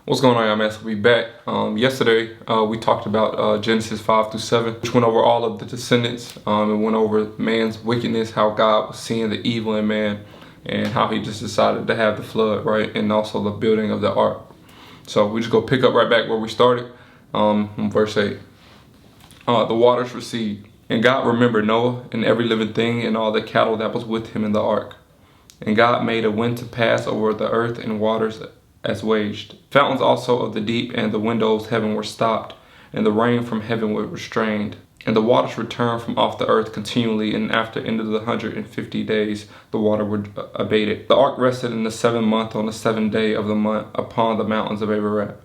What's going on, y'all, man? So we back. Yesterday, we talked about Genesis 5 through 7, which went over all of the descendants. It went over man's wickedness, how God was seeing the evil in man, and how he just decided to have the flood, right? And also the building of the ark. So we just go pick up right back where we started, in verse 8. The waters recede, and God remembered Noah and every living thing and all the cattle that was with him in the ark. And God made a wind to pass over the earth, and waters as waged. Fountains also of the deep and the windows of heaven were stopped, and the rain from heaven was restrained. And the waters returned from off the earth continually, and after the end of the 150 days the water were abated. The ark rested in the 7th month on the 7th day of the month upon the mountains of Ararat.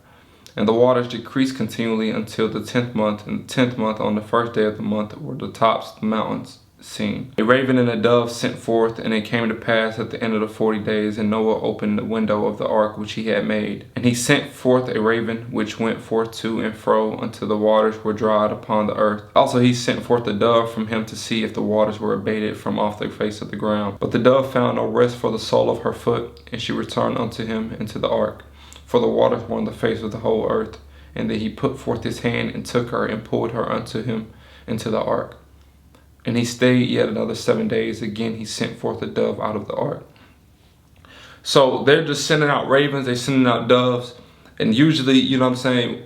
And the waters decreased continually until the 10th month, and the 10th month on the 1st day of the month were the tops of the mountains seen. A raven and a dove sent forth, and it came to pass at the end of the 40 days, and Noah opened the window of the ark which he had made. And he sent forth a raven, which went forth to and fro until the waters were dried upon the earth. Also he sent forth a dove from him to see if the waters were abated from off the face of the ground. But the dove found no rest for the sole of her foot, and she returned unto him into the ark. For the waters were on the face of the whole earth. And then he put forth his hand and took her and pulled her unto him into the ark. And he stayed yet another 7 days. Again he sent forth a dove out of the ark. So they're just sending out ravens, they're sending out doves. And usually, you know what I'm saying,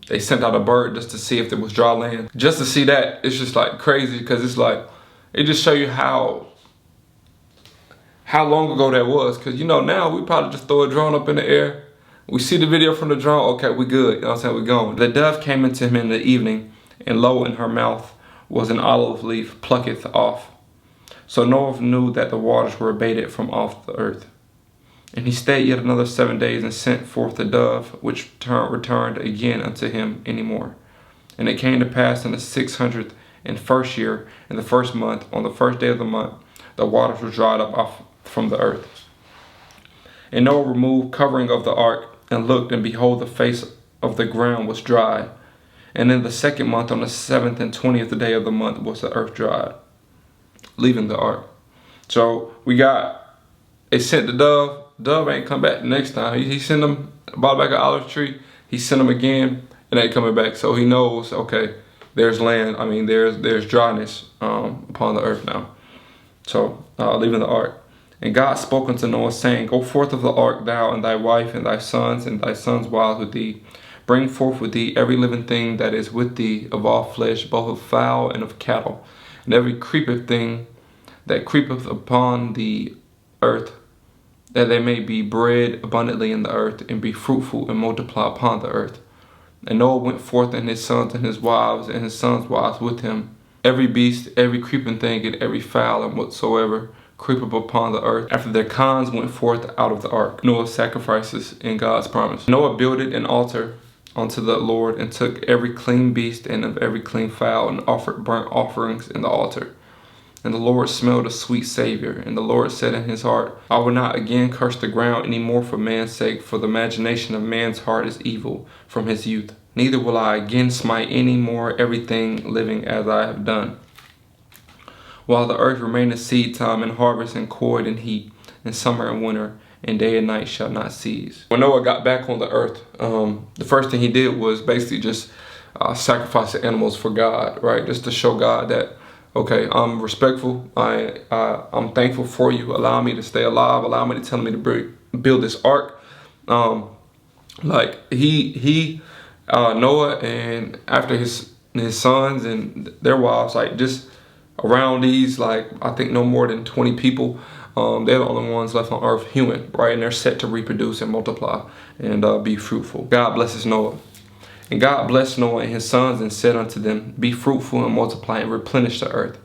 they sent out a bird just to see if there was dry land. Just to see that, it's just like crazy, because it's like, it just show you how long ago that was. Because you know, now we probably just throw a drone up in the air. We see the video from the drone, okay, we good, you know what I'm saying, we going. The dove came into him in the evening, and lo, in her mouth was an olive leaf plucketh off. So Noah knew that the waters were abated from off the earth. And he stayed yet another 7 days, and sent forth the dove, which returned again unto him any more. And it came to pass in the 601st year, in the 1st month, on the 1st day of the month, the waters were dried up off from the earth. And Noah removed covering of the ark, and looked, and behold, the face of the ground was dry. And in the 2nd month, on the 7th and 20th day of the month, was the earth dried, leaving the ark. So it sent the dove. Dove ain't come back the next time. He sent them, brought back an olive tree. He sent them again, and ain't coming back. So he knows, okay, there's land. I mean, there's dryness upon the earth now. So leaving the ark. And God spoke unto Noah, saying, Go forth of the ark, thou and thy wife and thy sons wives with thee. Bring forth with thee every living thing that is with thee of all flesh, both of fowl and of cattle, and every creeping thing that creepeth upon the earth, that they may be bred abundantly in the earth, and be fruitful and multiply upon the earth. And Noah went forth, and his sons and his wives and his sons' wives with him, every beast, every creeping thing, and every fowl, and whatsoever creepeth upon the earth. After their kinds went forth out of the ark. Noah sacrifices in God's promise. Noah builded an altar unto the Lord, and took every clean beast and of every clean fowl, and offered burnt offerings in the altar. And the Lord smelled a sweet savor. And the Lord said in his heart, I will not again curse the ground any more for man's sake, for the imagination of man's heart is evil from his youth. Neither will I again smite any more everything living as I have done, while the earth remaineth seed time and harvest and cord and heat, and summer and winter, and day and night shall not cease. When Noah got back on the earth, the first thing he did was basically just sacrifice the animals for God, right? Just to show God that, okay, I'm respectful. I'm thankful for you. Allow me to stay alive. Allow me to tell me to build this ark. Like Noah, and after his sons and their wives, like just around these, like I think no more than 20 people. They're the only ones left on earth, human, right? And they're set to reproduce and multiply and be fruitful. God blesses Noah. And God blessed Noah and his sons, and said unto them, Be fruitful and multiply, and replenish the earth.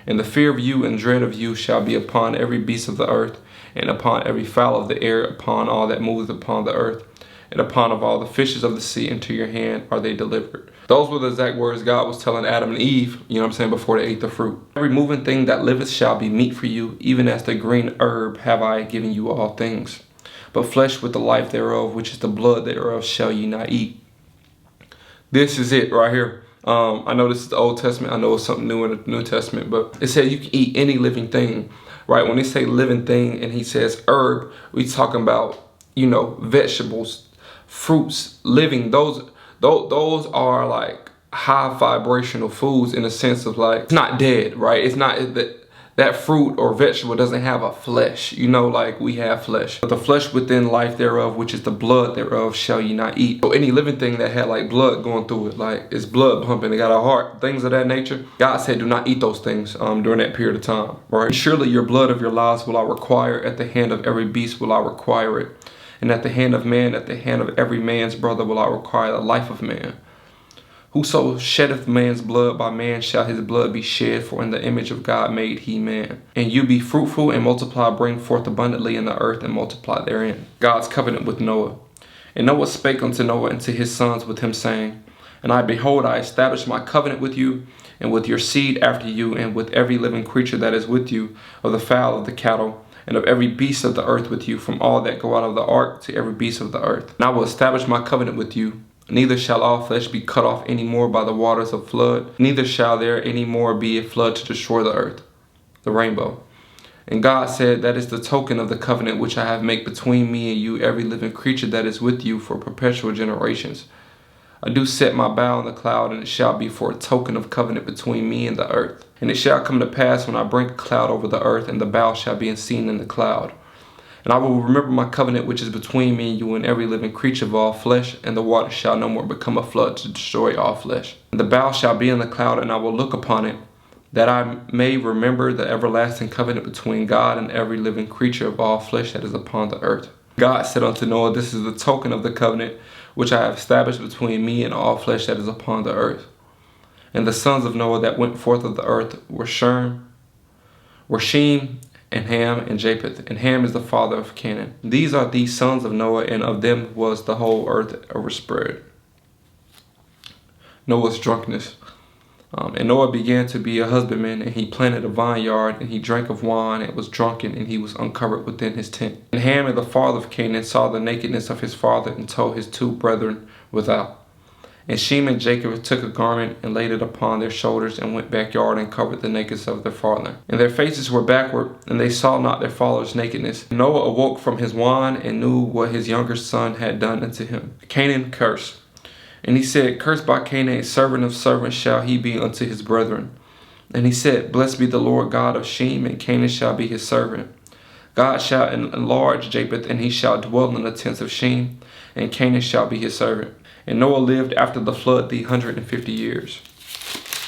And the fear of you and dread of you shall be upon every beast of the earth, and upon every fowl of the air, upon all that moveth upon the earth, and upon of all the fishes of the sea. Into your hand are they delivered. Those were the exact words God was telling Adam and Eve, you know what I'm saying, before they ate the fruit. Every moving thing that liveth shall be meat for you, even as the green herb have I given you all things. But flesh with the life thereof, which is the blood thereof, shall ye not eat. This is it right here. I know this is the Old Testament. I know it's something new in the New Testament, but it said you can eat any living thing, right? When they say living thing and he says herb, we talking about, you know, vegetables, fruits, living, those are like high vibrational foods in the sense of like, it's not dead, right? It's not that fruit or vegetable doesn't have a flesh, you know, like we have flesh. But the flesh within life thereof, which is the blood thereof, shall ye not eat. So any living thing that had like blood going through it, like it's blood pumping, it got a heart, things of that nature, God said do not eat those things during that period of time, right? Surely your blood of your lives will I require, at the hand of every beast will I require it. And at the hand of man, at the hand of every man's brother will I require the life of man. Whoso sheddeth man's blood, by man shall his blood be shed, for in the image of God made he man. And you be fruitful and multiply, bring forth abundantly in the earth and multiply therein. God's covenant with Noah. And Noah spake unto Noah and to his sons with him, saying, And I behold, I establish my covenant with you, and with your seed after you, and with every living creature that is with you, of the fowl of the cattle, and of every beast of the earth with you, from all that go out of the ark to every beast of the earth. And I will establish my covenant with you. Neither shall all flesh be cut off any more by the waters of flood, neither shall there any more be a flood to destroy the earth, the rainbow. And God said, That is the token of the covenant which I have made between me and you, every living creature that is with you for perpetual generations. I do set my bow in the cloud, and it shall be for a token of covenant between me and the earth. And it shall come to pass when I bring a cloud over the earth, and the bow shall be seen in the cloud. And I will remember my covenant which is between me and you and every living creature of all flesh, and the water shall no more become a flood to destroy all flesh. And the bow shall be in the cloud, and I will look upon it, that I may remember the everlasting covenant between God and every living creature of all flesh that is upon the earth. God said unto Noah, This is the token of the covenant which I have established between me and all flesh that is upon the earth. And the sons of Noah that went forth of the earth were Shem, and Ham, and Japheth. And Ham is the father of Canaan. These are the sons of Noah, and of them was the whole earth overspread. Noah's drunkenness. And Noah began to be a husbandman, and he planted a vineyard, and he drank of wine, and was drunken, and he was uncovered within his tent. And Ham, the father of Canaan, saw the nakedness of his father, and told his two brethren without. And Shem and Jacob took a garment and laid it upon their shoulders, and went backyard and covered the nakedness of their father. And their faces were backward, and they saw not their father's nakedness. And Noah awoke from his wine, and knew what his younger son had done unto him. Canaan cursed. And he said, Cursed by Canaan, servant of servants shall he be unto his brethren. And he said, Blessed be the Lord God of Shem, and Canaan shall be his servant. God shall enlarge Japheth, and he shall dwell in the tents of Shem, and Canaan shall be his servant. And Noah lived after the flood 150 years.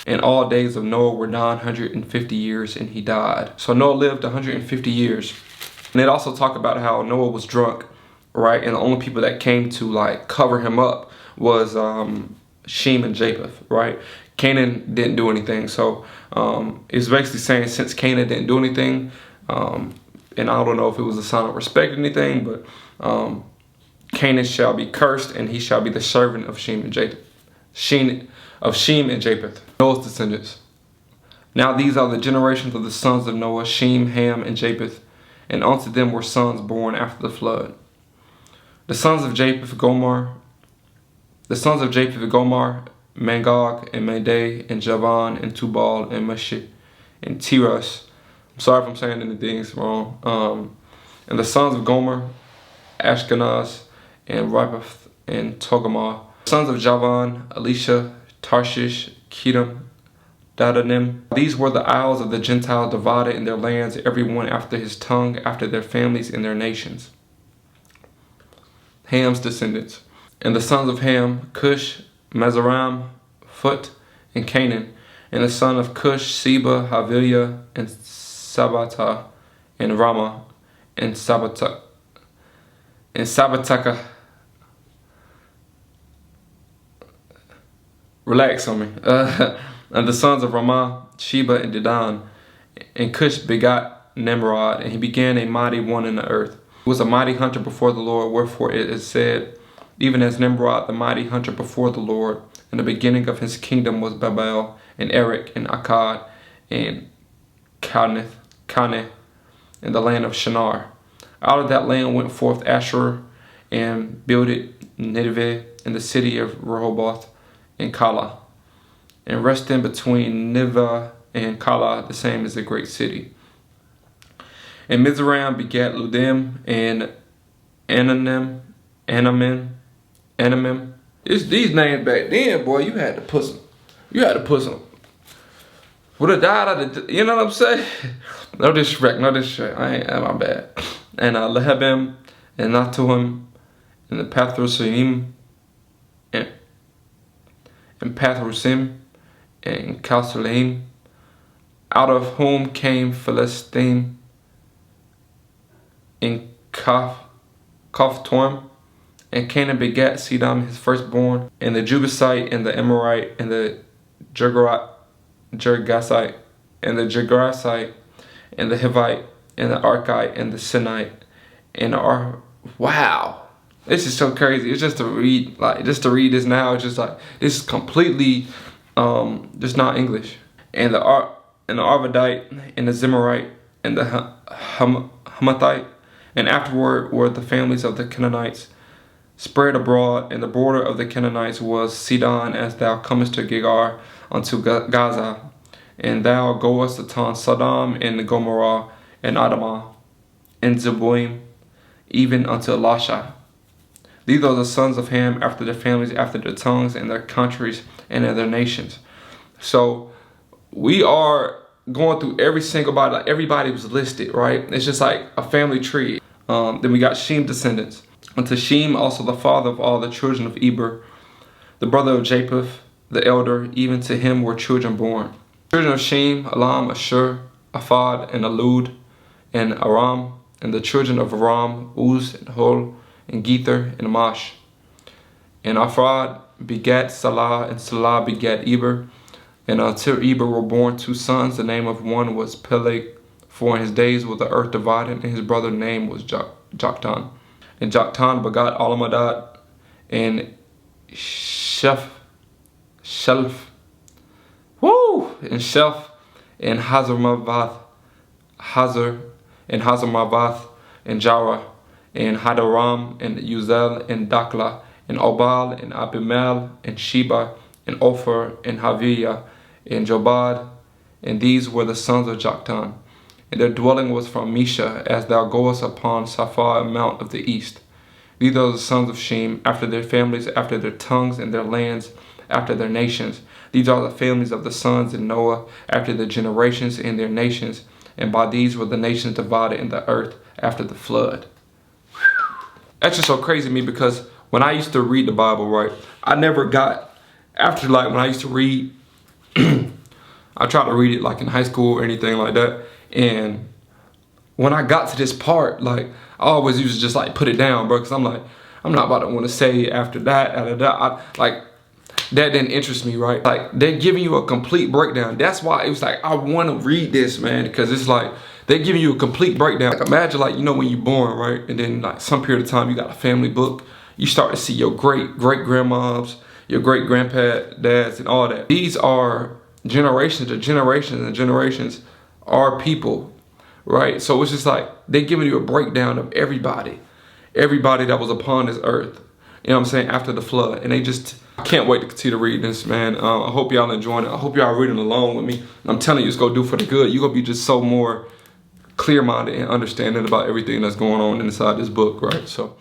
And all days of Noah were 950 years, and he died. So Noah lived 150 years. And it also talk about how Noah was drunk, right? And the only people that came to like cover him up was Shem and Japheth, right? Canaan didn't do anything. So it's basically saying since Canaan didn't do anything, and I don't know if it was a sign of respect or anything, but Canaan shall be cursed, and he shall be the servant of Shem and Japheth. Shem and Japheth, Noah's descendants. Now these are the generations of the sons of Noah, Shem, Ham, and Japheth, and unto them were sons born after the flood. The sons of Japheth, Gomer, Magog, and Madai, and Javan, and Tubal, and Meshech, and Tiras. I'm sorry if I'm saying anything wrong. And the sons of Gomer, Ashkenaz, and Riphath, and Togarmah. Sons of Javan, Elisha, Tarshish, Kedem, Dadanim. These were the isles of the Gentiles divided in their lands, every one after his tongue, after their families and their nations. Ham's descendants. And the sons of Ham, Cush, Mizraim, Phut, and Canaan. And the son of Cush, Seba, Havilah, and Sabata, and Ramah, and Sabataka. Relax on me. And the sons of Ramah, Sheba, and Dedan. And Cush begot Nimrod, and he began a mighty one in the earth. He was a mighty hunter before the Lord, wherefore it is said, even as Nimrod, the mighty hunter before the Lord. And the beginning of his kingdom was Babel, and Erech, and Akkad, and Calneh, in the land of Shinar. Out of that land went forth Asher, and builded Nineveh, in the city of Rehoboth, and Calah, and resting between Nineveh and Calah, the same as a great city. And Mizraim begat Ludim, and Anamin, Anamim. It's these names back then, boy. You had to put some. Would have died out of, you know what I'm saying? No disrespect. I ain't, my bad. And Lehabim, and Natuhim, and the Pathrusim, and Pathrusim, and Calculaim, out of whom came Philistine, and Kaphtorm, and Canaan begat Sidon his firstborn, and the Jebusite, and the Amorite, and the Gergasite, and the Gergasite, and the Hivite, and the Archite, and the Sinite, and the wow, this is so crazy. It's just to read, this now. It's just like this is completely, just not English. And the Arvadite, and the Zimmerite, and the Hamathite, and afterward were the families of the Canaanites spread abroad, and the border of the Canaanites was Sidon, as thou comest to Gegar unto Gaza, and thou goest upon Sodom and Gomorrah and Adamah and Zeboim, even unto Lasha. These are the sons of Ham after their families, after their tongues, and their countries, and their nations. So we are going through every single body, like everybody was listed, right? It's just like a family tree. Then we got Shem descendants. Unto Shem also the father of all the children of Eber, the brother of Japheth, the elder, even to him were children born. Children of Shem, Elam, Ashur, Aphad, and Alud, and Aram, and the children of Aram, Uz, and Hol, and Gether, and Amash. And Aphad begat Salah, and Salah begat Eber. And until Eber were born 2 sons, the name of one was Peleg, for in his days was the earth divided, and his brother's name was Joktan. And Joktan begot Alamadad, and Shelf, and Shelf, and Hazarmavath, and Jarah, and Hadaram, and Uzel, and Dakla, and Obal, and Abimelech, and Sheba, and Ophir, and Haviah, and Jobad, and these were the sons of Joktan. And their dwelling was from Mesha, as thou goest upon Saphar mount of the east. These are the sons of Shem, after their families, after their tongues, and their lands, after their nations. These are the families of the sons of Noah, after their generations and their nations. And by these were the nations divided in the earth after the flood. That's just so crazy to me, because when I used to read the Bible, right, I never got, after like when I used to read, I tried to read it like in high school or anything like that. And when I got to this part, like I always used to just like put it down, bro, because I'm like, I'm not about to want to say after that, like that didn't interest me, right? Like they're giving you a complete breakdown. That's why it was like, I want to read this, man, because it's like they're giving you a complete breakdown. Like imagine, like, you know, when you're born, right, and then like some period of time you got a family book, you start to see your great grandmoms, your great granddads, and all that. These are generations and generations and generations are people, right? So it's just like they're giving you a breakdown of everybody that was upon this earth, you know what I'm saying, after the flood. And they just, I can't wait to continue to read this, man. I hope y'all enjoying it. I hope y'all reading along with me. I'm telling you, it's gonna do for the good. You're gonna be just so more clear-minded and understanding about everything that's going on inside this book, right? So